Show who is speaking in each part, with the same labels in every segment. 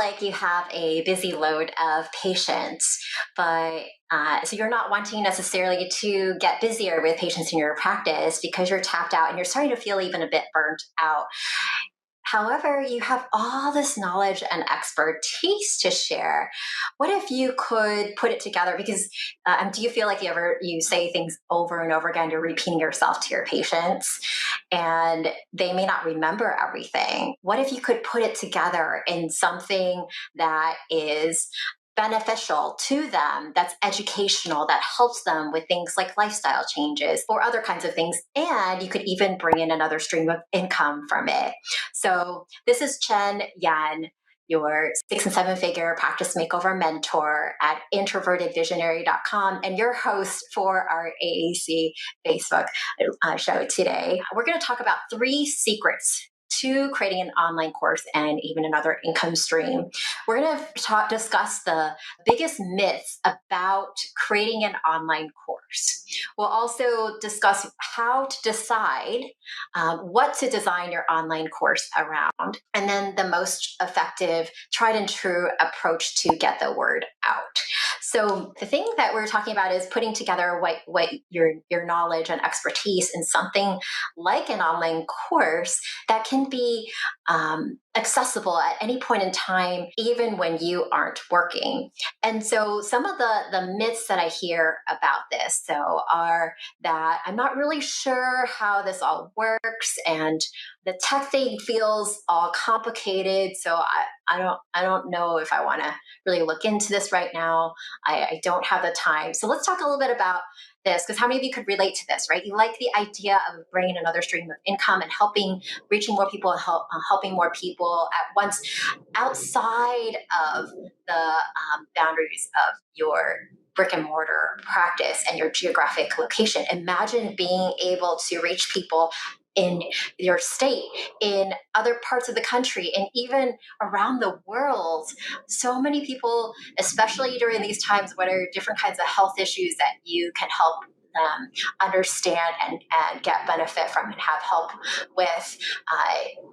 Speaker 1: like you have a busy load of patients, but so you're not wanting necessarily to get busier with patients in your practice because you're tapped out and you're starting to feel even a bit burnt out. However, you have all this knowledge and expertise to share. What if you could put it together? Because do you feel like you say things over and over again, you're repeating yourself to your patients, and they may not remember everything? What if you could put it together in something that is beneficial to them, that's educational, that helps them with things like lifestyle changes or other kinds of things, and you could even bring in another stream of income from it? So this is Chen Yan, your 6 and 7 figure practice makeover mentor at introvertedvisionary.com and your host for our AAC Facebook show today. We're going to talk about 3 secrets to creating an online course and even another income stream. We're going to discuss the biggest myths about creating an online course. We'll also discuss how to decide what to design your online course around, and then the most effective, tried and true approach to get the word out. So the thing that we're talking about is putting together what your knowledge and expertise in something like an online course that can be accessible at any point in time, even when you aren't working. And so some of the myths that I hear about this are that I'm not really sure how this all works, and the tech thing feels all complicated. So I don't know if I want to really look into this right now. I don't have the time. So let's talk a little bit about this, because how many of you could relate to this, right? You like the idea of bringing another stream of income and reaching more people, and helping more people at once outside of the boundaries of your brick and mortar practice and your geographic location. Imagine being able to reach people in your state, in other parts of the country, and even around the world. So many people, especially during these times, what are different kinds of health issues that you can help them understand and get benefit from and have help with,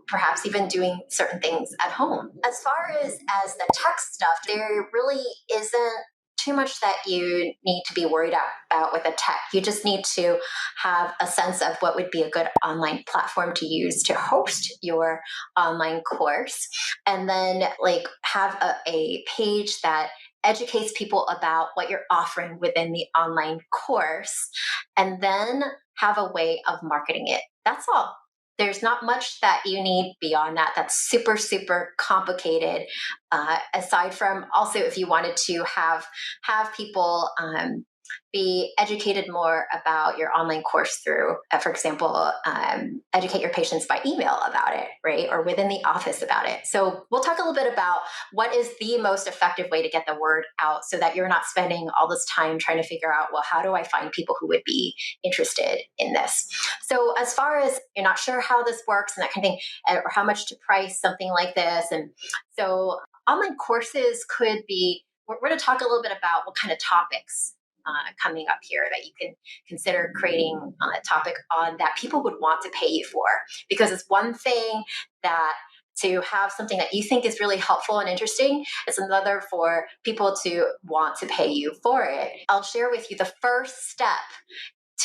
Speaker 1: perhaps even doing certain things at home. As far as the tech stuff, there really isn't too much that you need to be worried about with a tech. You just need to have a sense of what would be a good online platform to use to host your online course, and then have a page that educates people about what you're offering within the online course, and then have a way of marketing it. That's all. There's not much that you need beyond that. That's super, super complicated. Aside from also, if you wanted to have people be educated more about your online course through, for example, educate your patients by email about it, right? Or within the office about it. So we'll talk a little bit about what is the most effective way to get the word out so that you're not spending all this time trying to figure out, well, how do I find people who would be interested in this? So as far as you're not sure how this works and that kind of thing, or how much to price something like this. And so online courses could be, we're going to talk a little bit about what kind of topics coming up here that you can consider creating a topic on that people would want to pay you for. Because it's one thing that to have something that you think is really helpful and interesting, it's another for people to want to pay you for it. I'll share with you the first step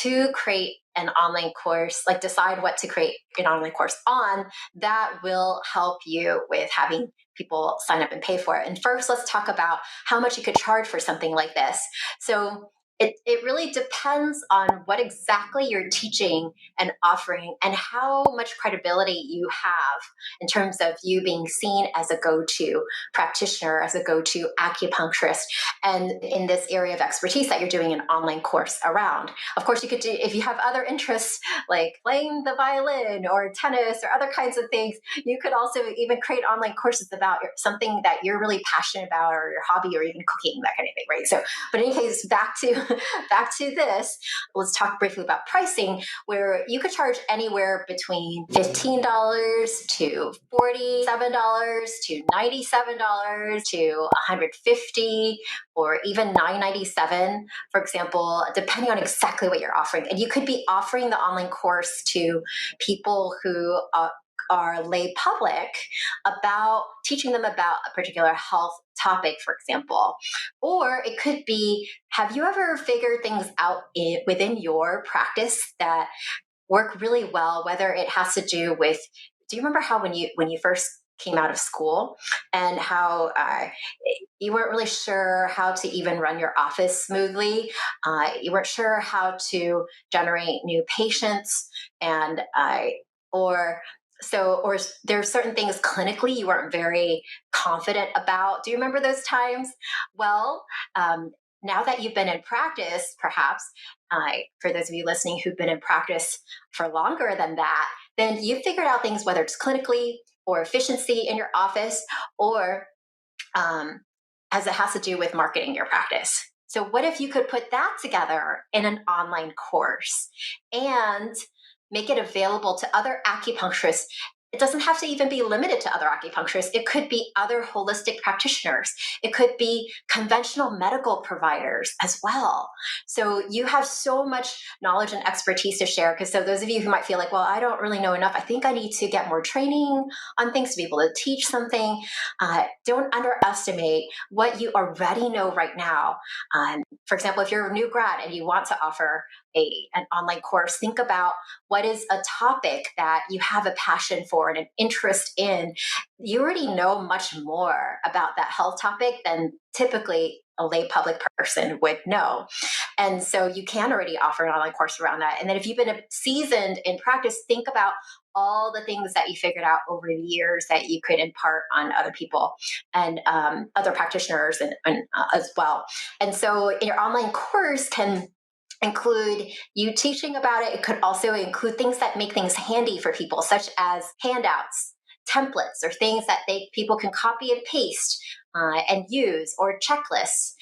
Speaker 1: to create an online course, decide what to create an online course on that will help you with having people sign up and pay for it. And first, let's talk about how much you could charge for something like this. So it really depends on what exactly you're teaching and offering and how much credibility you have in terms of you being seen as a go-to practitioner, as a go-to acupuncturist, and in this area of expertise that you're doing an online course around. Of course, you could do, if you have other interests like playing the violin or tennis or other kinds of things, you could also even create online courses about something that you're really passionate about, or your hobby, or even cooking, that kind of thing, right? So, but in any case, back to this, let's talk briefly about pricing, where you could charge anywhere between $15 to $47 to $97 to $150 or even $9.97, for example, depending on exactly what you're offering. And you could be offering the online course to people who our lay public about teaching them about a particular health topic, for example. Or it could be, have you ever figured things out within your practice that work really well, whether it has to do with, do you remember how when you first came out of school and how you weren't really sure how to even run your office smoothly. You weren't sure how to generate new patients, and or or there are certain things clinically you weren't very confident about. Do you remember those times? Well, now that you've been in practice, perhaps for those of you listening who've been in practice for longer than that, then you've figured out things, whether it's clinically or efficiency in your office, or um, as it has to do with marketing your practice. So, what if you could put that together in an online course and make it available to other acupuncturists? It doesn't have to even be limited to other acupuncturists. It could be other holistic practitioners. It could be conventional medical providers as well. So you have so much knowledge and expertise to share. Because so those of you who might feel like, well, I don't really know enough. I think I need to get more training on things to be able to teach something. Don't underestimate what you already know right now. For example, if you're a new grad and you want to offer an online course, think about what is a topic that you have a passion for and an interest in. You already know much more about that health topic than typically a lay public person would know. And so you can already offer an online course around that. And then if you've been seasoned in practice, think about all the things that you figured out over the years that you could impart on other people and other practitioners and as well. And so your online course can include you teaching about it. It could also include things that make things handy for people, such as handouts, templates, or things that people can copy and paste and use, or checklists,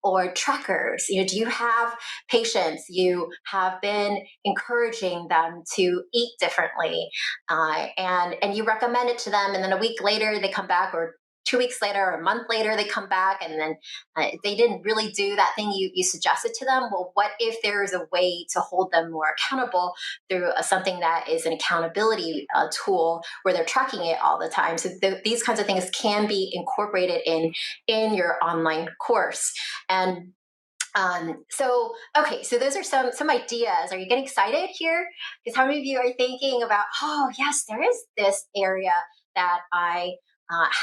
Speaker 1: or trackers. Do you have patients you have been encouraging them to eat differently, and you recommend it to them, and then a week later they come back, or 2 weeks later or a month later they come back, and then they didn't really do that thing you suggested to them. Well, what if there's a way to hold them more accountable through something that is an accountability tool where they're tracking it all the time? So these kinds of things can be incorporated in your online course. And so those are some ideas. Are you getting excited here? Because how many of you are thinking about, oh yes, there is this area that I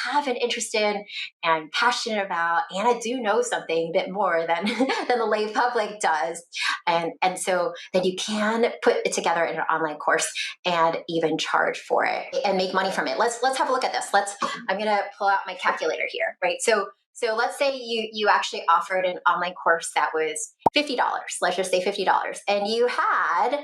Speaker 1: have an interest in and passionate about, and I do know something a bit more than than the lay public does, and so then you can put it together in an online course and even charge for it and make money from it. Let's have a look at this. I'm going to pull out my calculator here, right? So let's say you actually offered an online course that was $50. Let's just say $50, and you had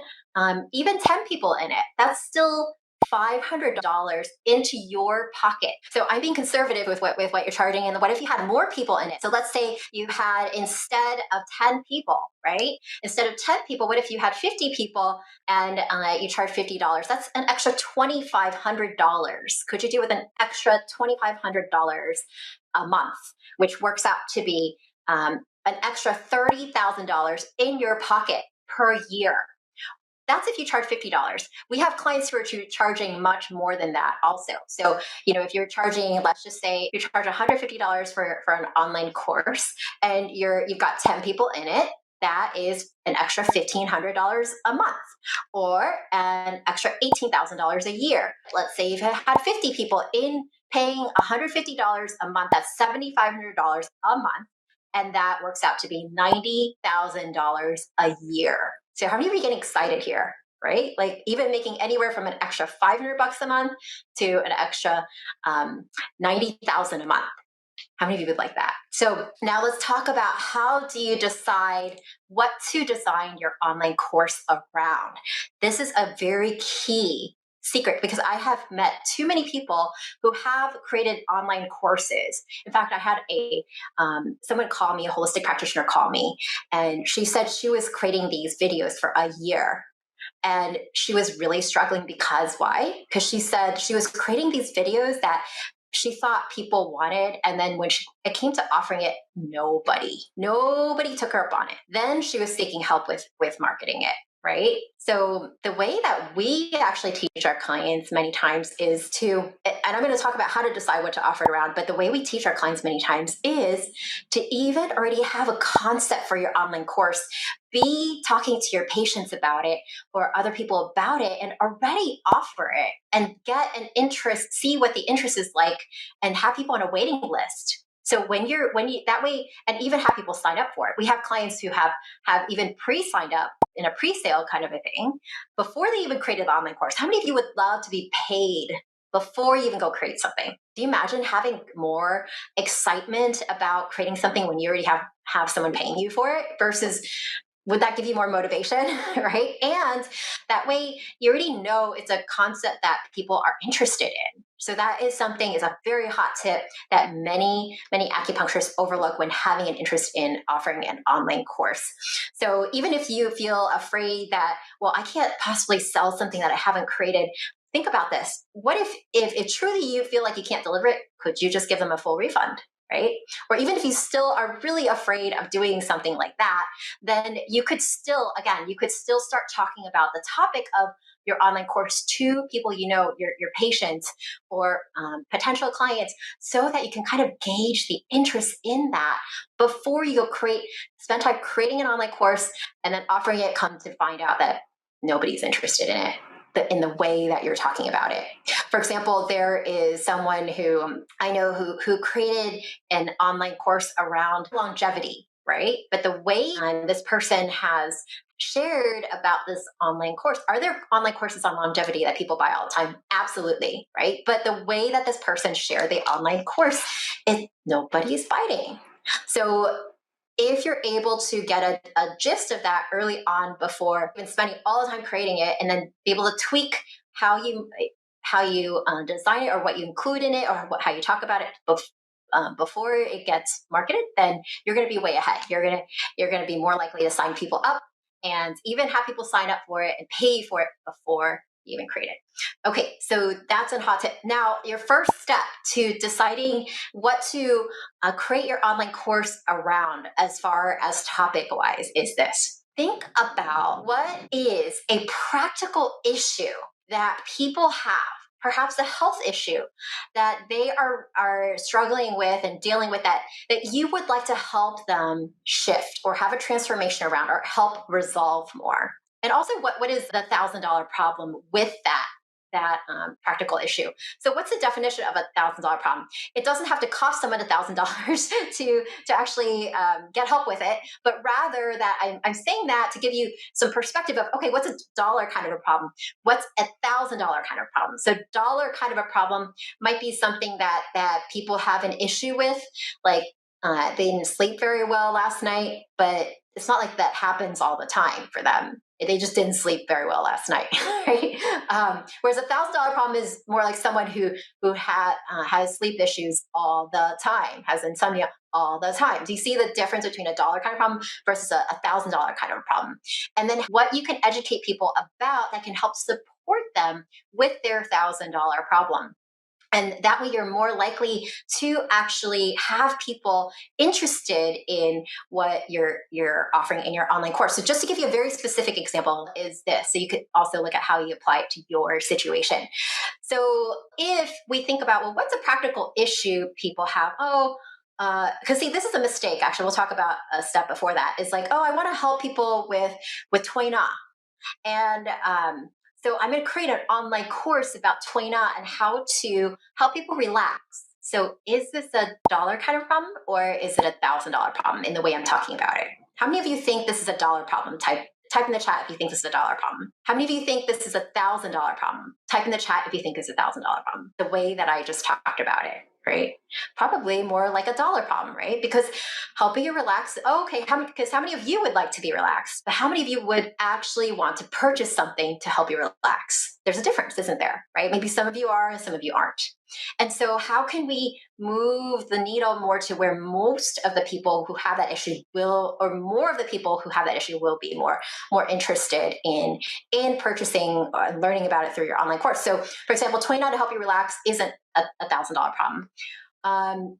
Speaker 1: even 10 people in it. That's still $500 into your pocket. So I'm being conservative with what you're charging. And what if you had more people in it? So let's say you had, instead of 10 people, right? Instead of 10 people, what if you had 50 people and you charge $50? That's an extra $2,500. Could you do with an extra $2,500 a month, which works out to be an extra $30,000 in your pocket per year? That's if you charge $50. We have clients who are charging much more than that also. So, if you're charging, let's just say you charge $150 for an online course, and you've got 10 people in it, that is an extra $1,500 a month, or an extra $18,000 a year. Let's say you've had 50 people in paying $150 a month, that's $7,500 a month. And that works out to be $90,000 a year. So how many of you are getting excited here, right? Like even making anywhere from an extra $500 a month to an extra 90,000 a month. How many of you would like that? So now let's talk about, how do you decide what to design your online course around? This is a very key secret, because I have met too many people who have created online courses. In fact, I had someone call me, a holistic practitioner call me, and she said she was creating these videos for a year. And she was really struggling because why? Because she said she was creating these videos that she thought people wanted. And then when it came to offering it, nobody took her up on it. Then she was seeking help with marketing it. right? So the way that we actually teach our clients many times is to, and I'm going to talk about how to decide what to offer around, but the way we teach our clients many times is to even already have a concept for your online course, be talking to your patients about it or other people about it and already offer it and get an interest, see what the interest is like and have people on a waiting list. So when you that way, and even have people sign up for it. We have clients who have even pre-signed up in a pre-sale kind of a thing before they even created the online course. How many of you would love to be paid before you even go create something? Do you imagine having more excitement about creating something when you already have someone paying you for it versus, would that give you more motivation? Right? And that way you already know it's a concept that people are interested in. So that is something, is a very hot tip that many acupuncturists overlook when having an interest in offering an online course. So even if you feel afraid that, well, I can't possibly sell something that I haven't created, think about this. What if it truly you feel like you can't deliver it, could you just give them a full refund? Right? Or even if you still are really afraid of doing something like that, then you could still, again, you could still start talking about the topic of your online course to people, your patients or potential clients, so that you can kind of gauge the interest in that before you go spend time creating an online course and then offering it, come to find out that nobody's interested in it in the way that you're talking about it. For example, there is someone who I know who created an online course around longevity, right? But the way this person has shared about this online course, are there online courses on longevity that people buy all the time? Absolutely, right? But the way that this person shared the online course, nobody's biting. So if you're able to get a gist of that early on before even spending all the time creating it, and then be able to tweak how you design it or what you include in it or how you talk about it before it gets marketed, then you're going to be way ahead. You're going to be more likely to sign people up and even have people sign up for it and pay for it before you even create it. Okay, so that's a hot tip. Now, your first step to deciding what to create your online course around as far as topic wise is this. Think about what is a practical issue that people have, perhaps a health issue that they are struggling with and dealing with, that you would like to help them shift or have a transformation around or help resolve more. And also, what is the $1,000 problem with that practical issue? So what's the definition of $1,000 problem? It doesn't have to cost someone $1,000 to actually get help with it, but rather that I'm saying that to give you some perspective of, okay, what's a dollar kind of a problem? What's $1,000 kind of problem? So dollar kind of a problem might be something that people have an issue with, like they didn't sleep very well last night, but it's not like that happens all the time for them. They just didn't sleep very well last night, right? Whereas $1,000 problem is more like someone who has sleep issues all the time, has insomnia all the time. Do you see the difference between a dollar kind of problem versus a $1,000 kind of problem? And then what you can educate people about that can help support them with their $1,000 problem. And that way you're more likely to actually have people interested in what you're offering in your online course. So just to give you a very specific example is this, so you could also look at how you apply it to your situation. So if we think about, well, what's a practical issue people have? Because see, this is a mistake. Actually, we'll talk about a step before that. Is like, oh, I want to help people with Toina, and so I'm going to create an online course about Toina and how to help people relax. So is this a dollar kind of problem or is it $1,000 problem in the way I'm talking about it? How many of you think this is a dollar problem? Type in the chat if you think this is a dollar problem. How many of you think this is $1,000 problem? Type in the chat if you think it's $1,000 problem. The way that I just talked about it, right? Probably more like a dollar problem, right? Because helping you relax. Oh, okay, because how many of you would like to be relaxed? But how many of you would actually want to purchase something to help you relax? There's a difference, isn't there? Right? Maybe some of you are and some of you aren't. And so how can we move the needle more to where most of the people who have that issue will, or more of the people who have that issue will be more interested in purchasing or learning about it through your online course. So for example, Toina to help you relax isn't $1,000 problem.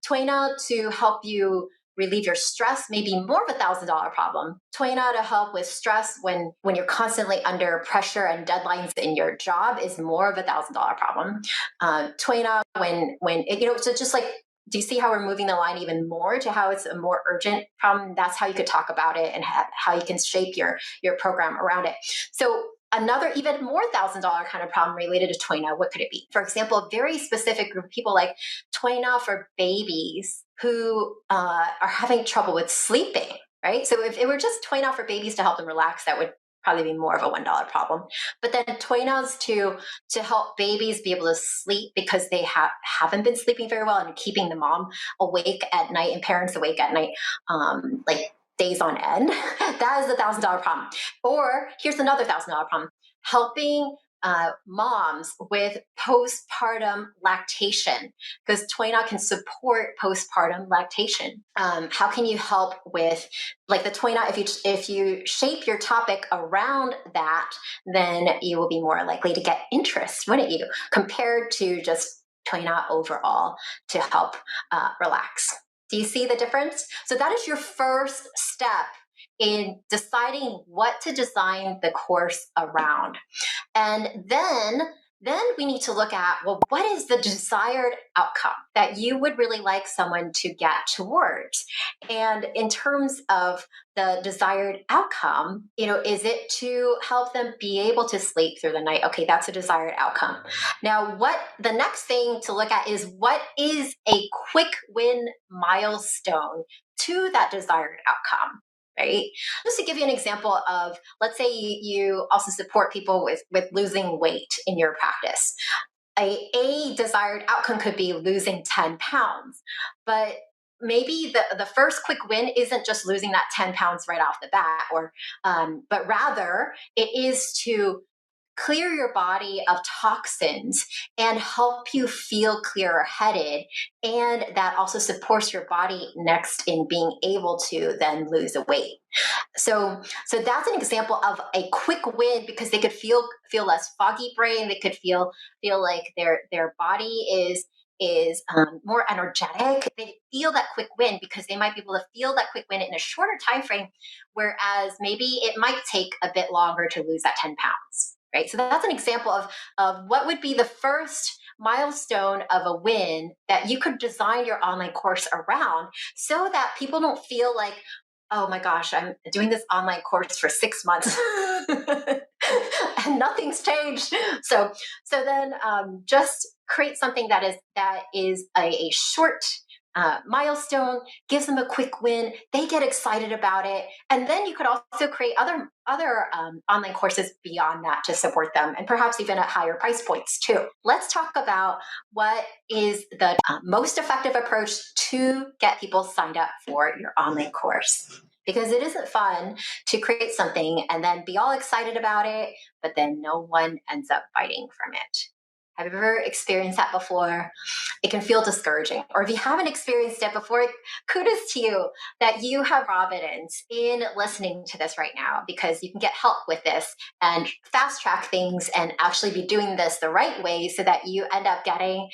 Speaker 1: Toina to help you relieve your stress may be more of $1,000 problem. Toina to help with stress when you're constantly under pressure and deadlines in your job is more of $1,000 problem. Toina when it, so just like, do you see how we're moving the line even more to how it's a more urgent problem? That's how you could talk about it and how you can shape your program around it. So another even more $1,000 kind of problem related to Toina, what could it be? For example, a very specific group of people like Toina for babies who are having trouble with sleeping, right? So if it were just Toina for babies to help them relax, that would probably be more of a $1 problem. But then Toinas to help babies be able to sleep because they haven't been sleeping very well and keeping the mom awake at night and parents awake at night, like days on end. That is the $1,000 problem. Or here's another $1,000 problem: helping moms with postpartum lactation, because Toina can support postpartum lactation. How can you help with like the Toina? If you shape your topic around that, then you will be more likely to get interest, wouldn't you? Compared to just Toina overall to help relax. Do you see the difference? So that is your first step in deciding what to design the course around. And then we need to look at, well, what is the desired outcome that you would really like someone to get towards? And in terms of the desired outcome, is it to help them be able to sleep through the night? Okay, that's a desired outcome. Now, what the next thing to look at is, what is a quick win milestone to that desired outcome? Right? Just to give you an example of, let's say you also support people with losing weight in your practice. A desired outcome could be losing 10 pounds, but maybe the first quick win isn't just losing that 10 pounds right off the bat, but rather it is to clear your body of toxins and help you feel clearer headed. And that also supports your body next in being able to then lose the weight. So that's an example of a quick win, because they could feel less foggy brain. They could feel like their body is more energetic. They feel that quick win because they might be able to feel that quick win in a shorter time frame, whereas maybe it might take a bit longer to lose that 10 pounds. Right? So that's an example of what would be the first milestone of a win that you could design your online course around, so that people don't feel like, oh my gosh, I'm doing this online course for 6 months and nothing's changed. So then just create something that is a short milestone, gives them a quick win. They get excited about it, and then you could also create other online courses beyond that to support them, and perhaps even at higher price points too. Let's talk about what is the most effective approach to get people signed up for your online course. Because it isn't fun to create something and then be all excited about it, but then no one ends up biting from it. Have you ever experienced that before? It can feel discouraging. Or if you haven't experienced it before, kudos to you that you have providence in listening to this right now, because you can get help with this and fast track things and actually be doing this the right way, so that you end up getting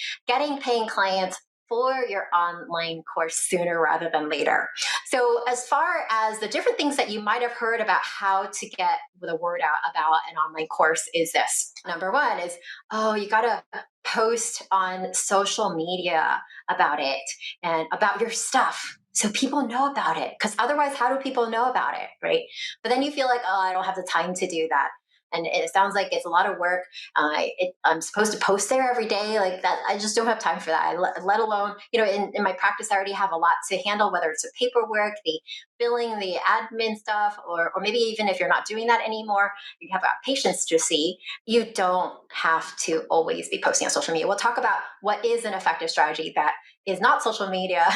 Speaker 1: paying clients for your online course sooner rather than later. So as far as the different things that you might have heard about how to get the word out about an online course is this. Number one is, oh, you got to post on social media about it and about your stuff, so people know about it. Because otherwise, how do people know about it, right? But then you feel like, oh, I don't have the time to do that. And it sounds like it's a lot of work. I'm supposed to post there every day, like that. I just don't have time for that. Let alone, in my practice, I already have a lot to handle, whether it's the paperwork, the billing, the admin stuff, or maybe even if you're not doing that anymore, you have patients to see. You don't have to always be posting on social media. We'll talk about what is an effective strategy that is not social media,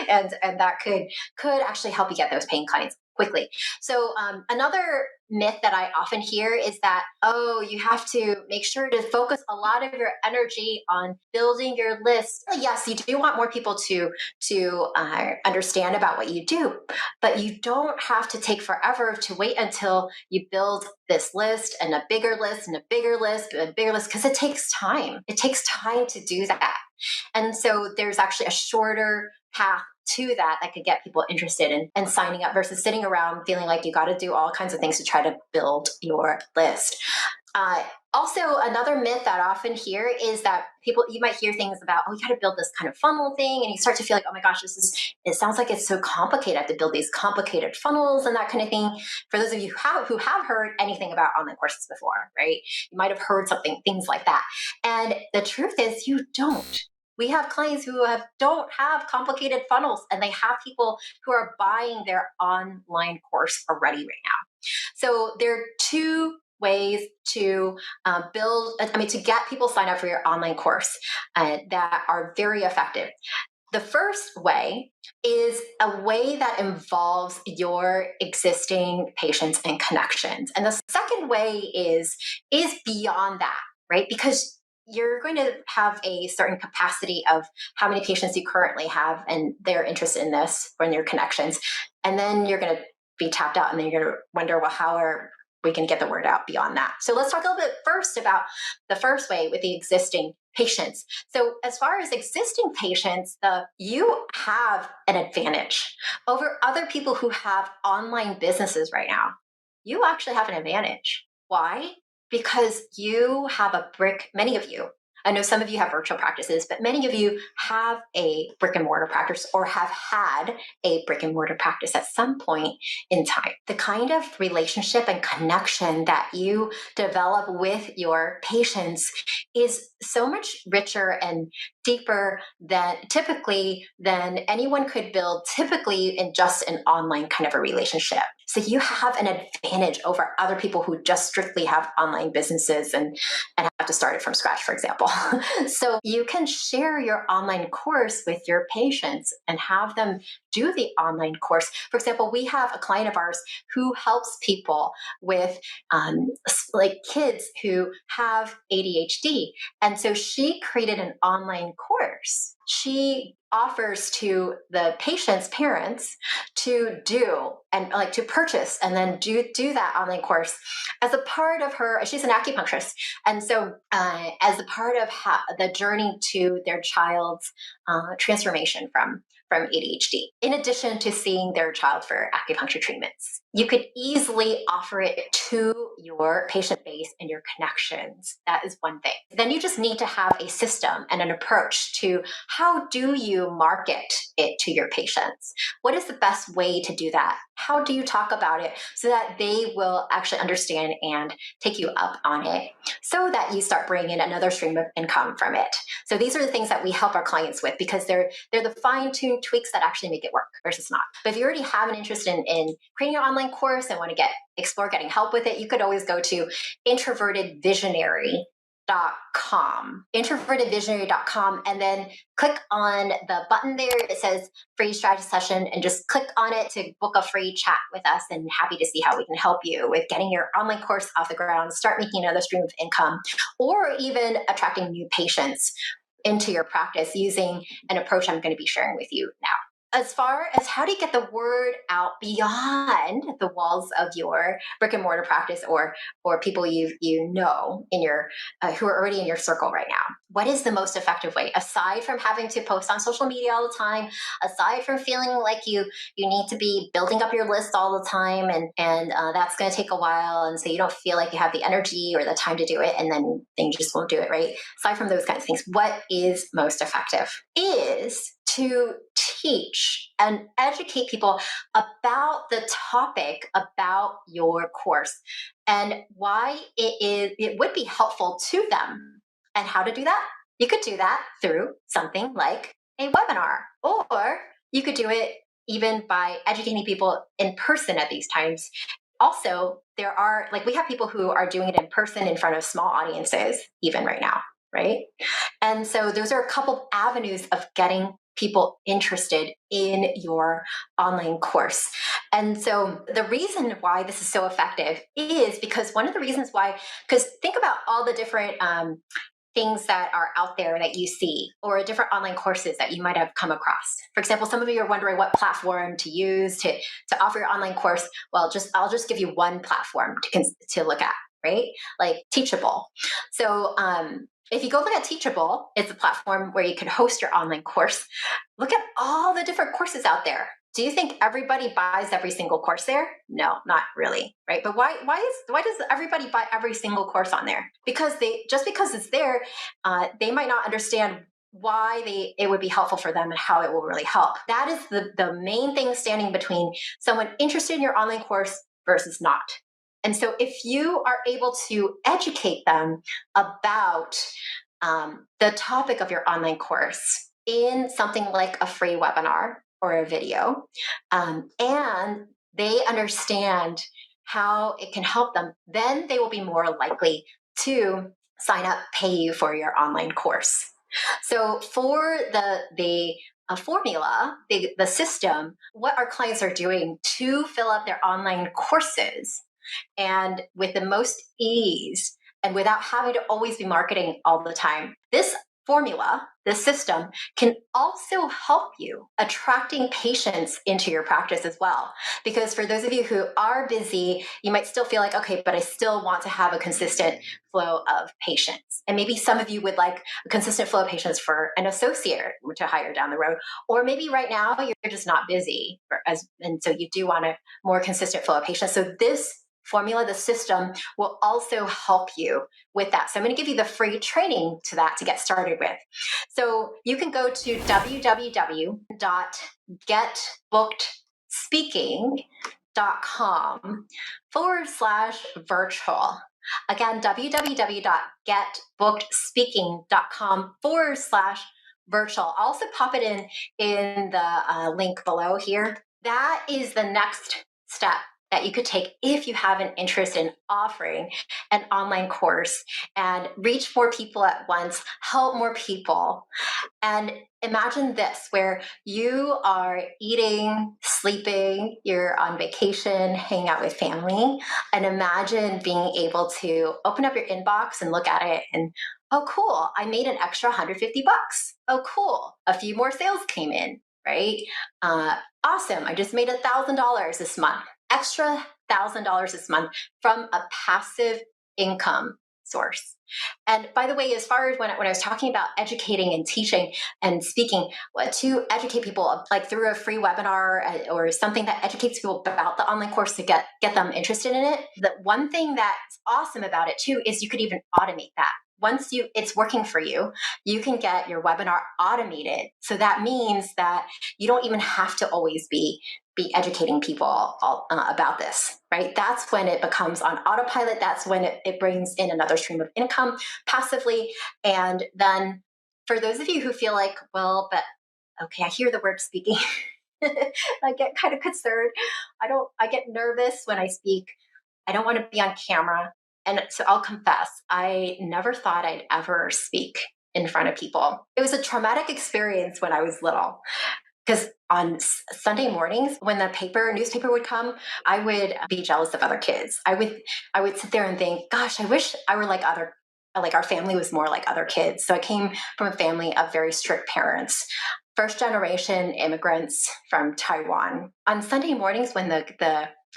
Speaker 1: and that could actually help you get those paying clients quickly. So another myth that I often hear is that, oh, you have to make sure to focus a lot of your energy on building your list. Yes, you do want more people to understand about what you do, but you don't have to take forever to wait until you build this list and a bigger list and a bigger list and a bigger list, because it takes time. It takes time to do that. And so there's actually a shorter path to that could get people interested in and signing up versus sitting around feeling like you got to do all kinds of things to try to build your list. Also, another myth that I often hear is that people, you might hear things about, oh, you got to build this kind of funnel thing. And you start to feel like, oh my gosh, it sounds like it's so complicated. I have to build these complicated funnels and that kind of thing. For those of you who have heard anything about online courses before, right? You might have heard things like that. And the truth is you don't. We have clients who don't have complicated funnels, and they have people who are buying their online course already right now. So there are two ways to to get people signed up for your online course that are very effective. The first way is a way that involves your existing patients and connections. And the second way is beyond that, right? Because you're going to have a certain capacity of how many patients you currently have and they're interested in this or in your connections. And then you're going to be tapped out, and then you're going to wonder, well, how are we can get the word out beyond that? So let's talk a little bit first about the first way with the existing patients. So as far as existing patients, you have an advantage over other people who have online businesses right now. You actually have an advantage. Why? Because you have many of you, I know some of you have virtual practices, but many of you have a brick and mortar practice or have had a brick and mortar practice at some point in time. The kind of relationship and connection that you develop with your patients is so much richer and deeper than anyone could build typically in just an online kind of a relationship. So you have an advantage over other people who just strictly have online businesses and have to start it from scratch, for example. So you can share your online course with your patients and have them do the online course. For example, we have a client of ours who helps people with like kids who have ADHD. And so she created an online course. She offers to the patient's parents to do and like to purchase and then do that online course as a part of she's an acupuncturist. And so as a part of the journey to their child's transformation from ADHD, in addition to seeing their child for acupuncture treatments. You could easily offer it to your patient base and your connections. That is one thing. Then you just need to have a system and an approach to how do you market it to your patients? What is the best way to do that? How do you talk about it so that they will actually understand and take you up on it so that you start bringing in another stream of income from it? So these are the things that we help our clients with because they're the fine-tuned tweaks that actually make it work versus not. But if you already have an interest in creating an online course and want to explore getting help with it, you could always go to introvertedvisionary.com, and then click on the button there. It says free strategy session, and just click on it to book a free chat with us, and happy to see how we can help you with getting your online course off the ground, start making another stream of income, or even attracting new patients into your practice using an approach I'm going to be sharing with you now. As far as how do you get the word out beyond the walls of your brick and mortar practice or people you know in your who are already in your circle right now, what is the most effective way aside from having to post on social media all the time, aside from feeling like you need to be building up your list all the time and that's going to take a while, and so you don't feel like you have the energy or the time to do it, and then you just won't do it, right? Aside from those kinds of things, what is most effective is to teach and educate people about the topic, about your course, and why it would be helpful to them. And how to do that? You could do that through something like a webinar, or you could do it even by educating people in person at these times. Also, we have people who are doing it in person in front of small audiences, even right now, right? And so those are a couple avenues of getting people interested in your online course. And so the reason why this is so effective is because think about all the different things that are out there that you see, or different online courses that you might have come across. For example, some of you are wondering what platform to use to offer your online course. Well, I'll just give you one platform to look at, right? Like Teachable. So If you go look at Teachable, it's a platform where you can host your online course. Look at all the different courses out there. Do you think everybody buys every single course there? No, not really, right? But why does everybody buy every single course on there? Because they just because it's there, they might not understand why it would be helpful for them and how it will really help. That is the main thing standing between someone interested in your online course versus not. And so if you are able to educate them about the topic of your online course in something like a free webinar or a video, and they understand how it can help them, then they will be more likely to sign up, pay you for your online course. So for the formula, the system, what our clients are doing to fill up their online courses and with the most ease and without having to always be marketing all the time. This formula, this system can also help you attracting patients into your practice as well. Because for those of you who are busy, you might still feel like, okay, but I still want to have a consistent flow of patients. And maybe some of you would like a consistent flow of patients for an associate to hire down the road. Or maybe right now you're just not busy, and so you do want a more consistent flow of patients. So this formula, the system, will also help you with that. So I'm going to give you the free training to that to get started with. So you can go to www.getbookedspeaking.com/virtual. Again, www.getbookedspeaking.com/virtual. I'll also pop it in the link below here. That is the next step that you could take if you have an interest in offering an online course and reach more people at once, help more people. And imagine this, where you are eating, sleeping, you're on vacation, hanging out with family, and imagine being able to open up your inbox and look at it and, oh, cool, I made an extra $150. Oh, cool, a few more sales came in, right? Awesome, I just made $1,000 this month, extra $1,000 this month from a passive income source. And by the way, as far as when I was talking about educating and teaching and speaking, to educate people like through a free webinar or something that educates people about the online course to get them interested in it, the one thing that's awesome about it too is you could even automate that. Once it's working for you, you can get your webinar automated. So that means that you don't even have to always be educating people about this, right? That's when it becomes on autopilot. That's when it brings in another stream of income passively. And then for those of you who feel like, well, but okay, I hear the word speaking. I get kind of concerned. I get nervous when I speak. I don't want to be on camera. And so I'll confess, I never thought I'd ever speak in front of people. It was a traumatic experience when I was little. Because on Sunday mornings, when the newspaper would come, I would be jealous of other kids. I would sit there and think, gosh, I wish I were like our family was more like other kids. So I came from a family of very strict parents, first generation immigrants from Taiwan. On Sunday mornings, when the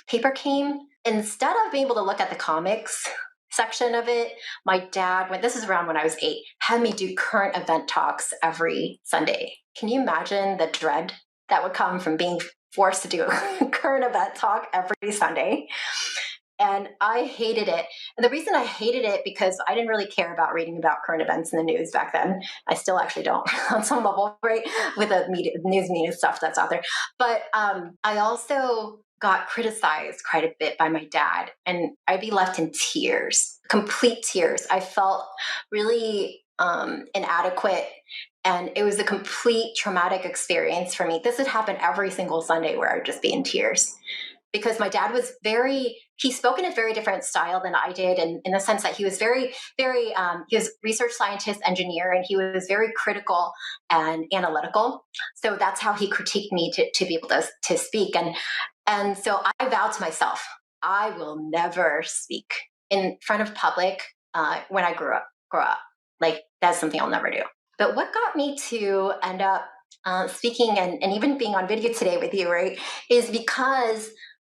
Speaker 1: paper came, instead of being able to look at the comics section of it, my dad, this is around when I was 8, had me do current event talks every Sunday. Can you imagine the dread that would come from being forced to do a current event talk every Sunday? And I hated it. And the reason I hated it because I didn't really care about reading about current events in the news back then. I still actually don't on some level, right? With the news media stuff that's out there. But I also got criticized quite a bit by my dad, and I'd be left in tears, complete tears. I felt really inadequate, and it was a complete traumatic experience for me. This would happen every single Sunday where I'd just be in tears because my dad was he spoke in a very different style than I did, and in the sense that he was very he was research scientist, engineer, and he was very critical and analytical. So that's how he critiqued me to be able to speak. And so I vowed to myself, I will never speak in front of public when I grow up. Like, that's something I'll never do. But what got me to end up speaking and even being on video today with you, right, is because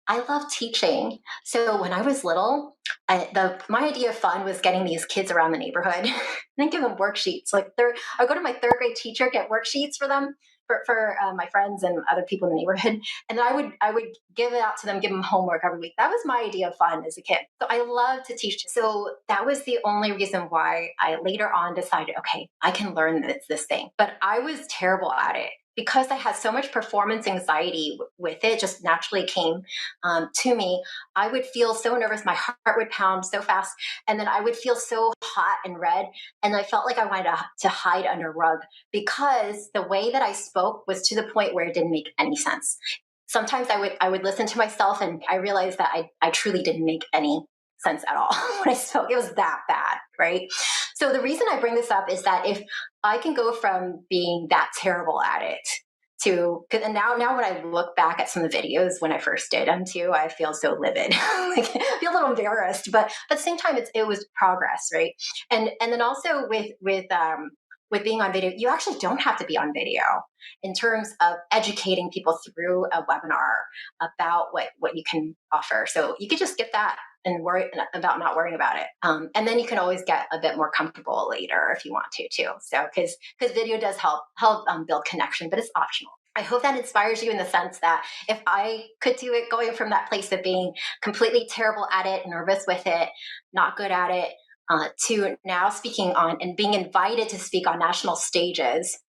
Speaker 1: I love teaching. So when I was little, my idea of fun was getting these kids around the neighborhood and then give them worksheets. I go to my third grade teacher, get worksheets for them for my friends and other people in the neighborhood, and then I would give it out to them, give them homework every week. That was my idea of fun as a kid. So I love to teach. So that was the only reason why I later on decided, okay, I can learn this thing. But I was terrible at it because I had so much performance anxiety with it. Just naturally came to me. I would feel so nervous. My heart would pound so fast. And then I would feel so hot and red. And I felt like I wanted to hide under a rug because the way that I spoke was to the point where it didn't make any sense. Sometimes I would listen to myself and I realized that I truly didn't make any sense at all when I spoke. It was that bad, right? So the reason I bring this up is that if I can go from being that terrible at it and now when I look back at some of the videos when I first did them too, I feel so livid. Like, I feel a little embarrassed, but at the same time, it was progress, right? And then also with being on video, you actually don't have to be on video in terms of educating people through a webinar about what you can offer. So you could just get that and worry about not worrying about it. And then you can always get a bit more comfortable later if you want to too. So because video does help build connection, but it's optional. I hope that inspires you in the sense that if I could do it, going from that place of being completely terrible at it, nervous with it, not good at it, to now speaking on and being invited to speak on national stages.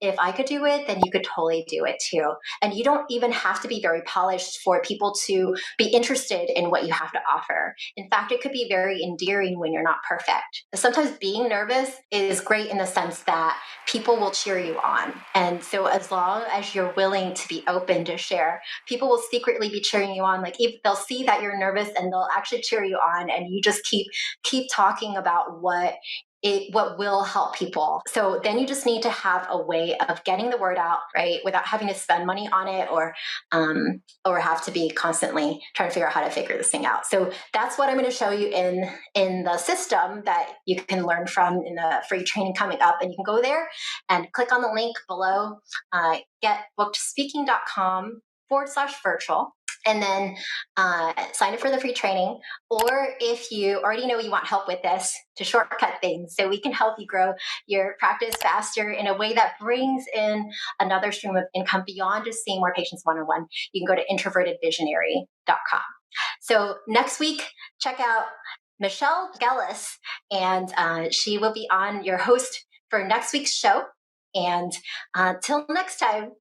Speaker 1: If I could do it, then you could totally do it too. And you don't even have to be very polished for people to be interested in what you have to offer. In fact, it could be very endearing when you're not perfect. Sometimes being nervous is great in the sense that people will cheer you on. And so as long as you're willing to be open to share, people will secretly be cheering you on. Like if they'll see that you're nervous and they'll actually cheer you on and you just keep talking about what will help people. So then you just need to have a way of getting the word out, right, without having to spend money on it or have to be constantly trying to figure out how to figure this thing out. So that's what I'm going to show you in the system that you can learn from in the free training coming up. And you can go there and click on the link below, getbookedspeaking.com/virtual. And then sign up for the free training. Or if you already know you want help with this, to shortcut things so we can help you grow your practice faster in a way that brings in another stream of income beyond just seeing more patients one-on-one, you can go to introvertedvisionary.com. So next week, check out Michelle Gellis, and she will be on your host for next week's show. And till next time,